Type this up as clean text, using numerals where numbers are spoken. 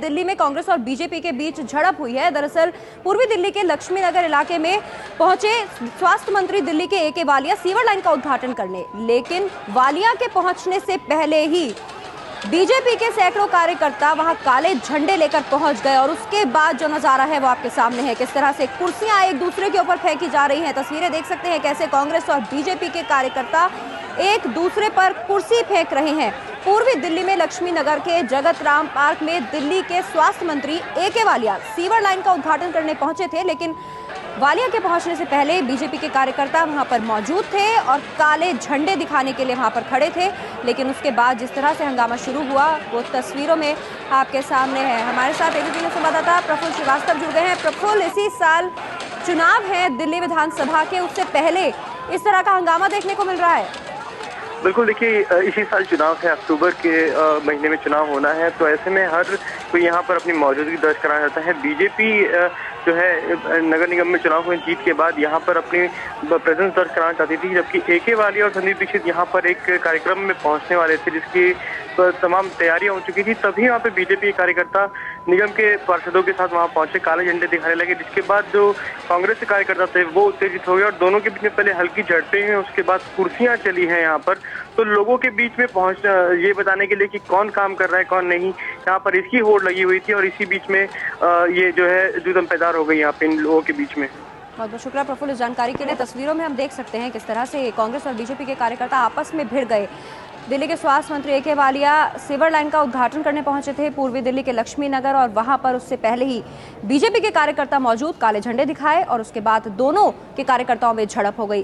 दिल्ली में कांग्रेस और बीजेपी के बीच झड़प हुई है। दरअसल पूर्वी दिल्ली के लक्ष्मी नगर इलाके में पहुंचे स्वास्थ्य मंत्री दिल्ली के ए.के. वालिया सीवर लाइन का उद्घाटन करने, लेकिन वालिया के पहुंचने से पहले ही बीजेपी के सैकड़ों कार्यकर्ता वहां काले झंडे लेकर पहुंच गए और उसके बाद जो नजारा है वो आपके सामने है। किस तरह से कुर्सियां एक दूसरे के ऊपर फेंकी जा रही हैं, तस्वीरें देख सकते हैं कैसे कांग्रेस और बीजेपी के कार्यकर्ता एक दूसरे पर कुर्सी फेंक रहे हैं। पूर्वी दिल्ली में लक्ष्मी नगर के जगत राम पार्क में दिल्ली के स्वास्थ्य मंत्री ए.के. वालिया सीवर लाइन का उद्घाटन करने पहुंचे थे, लेकिन वालिया के पहुंचने से पहले बीजेपी के कार्यकर्ता वहां पर मौजूद थे और काले झंडे दिखाने के लिए वहां पर खड़े थे। लेकिन उसके बाद जिस तरह से हंगामा शुरू हुआ वो तस्वीरों में आपके सामने है। हमारे साथ एबीपी संवाददाता प्रफुल्ल श्रीवास्तव जुड़ गए हैं। प्रफुल्ल, इसी साल चुनाव है दिल्ली विधानसभा के, उससे पहले इस तरह का हंगामा देखने को मिल रहा है। बिल्कुल, देखिए इसी साल चुनाव है, अक्टूबर के महीने में चुनाव होना है, तो ऐसे में हर कोई यहाँ पर अपनी मौजूदगी दर्ज कराना चाहता है। बीजेपी जो है नगर निगम में चुनाव में जीत के बाद यहाँ पर अपनी प्रेजेंस दर्ज कराना चाहती थी, जबकि ए.के. वालिया और संदीप दीक्षित यहाँ पर एक कार्यक्रम में पहुँचने वाले थे जिसकी तमाम तैयारियां हो चुकी थी। तभी यहाँ पे बीजेपी के कार्यकर्ता निगम के पार्षदों के साथ वहां पहुंचे, काले झंडे दिखाने लगे, जिसके बाद जो कांग्रेस के कार्यकर्ता थे वो उत्तेजित हो गए और दोनों के बीच में पहले हल्की झड़पें हुई, उसके बाद कुर्सियां चली हैं यहाँ पर। तो लोगों के बीच में पहुंचना ये बताने के लिए कि कौन काम कर रहा है कौन नहीं, यहाँ पर इसकी होड़ लगी हुई थी और इसी बीच में ये जो है जुदम पैदार हो गई यहाँ पे इन लोगों के बीच में। बहुत बहुत शुक्रिया प्रफुल्ल इस जानकारी के लिए। तस्वीरों में हम देख सकते हैं किस तरह से कांग्रेस और बीजेपी के कार्यकर्ता आपस में भिड़ गए। दिल्ली के स्वास्थ्य मंत्री ए.के. वालिया सीवर लाइन का उद्घाटन करने पहुंचे थे पूर्वी दिल्ली के लक्ष्मी नगर, और वहां पर उससे पहले ही बीजेपी के कार्यकर्ता मौजूद, काले झंडे दिखाए और उसके बाद दोनों के कार्यकर्ताओं में झड़प हो गई।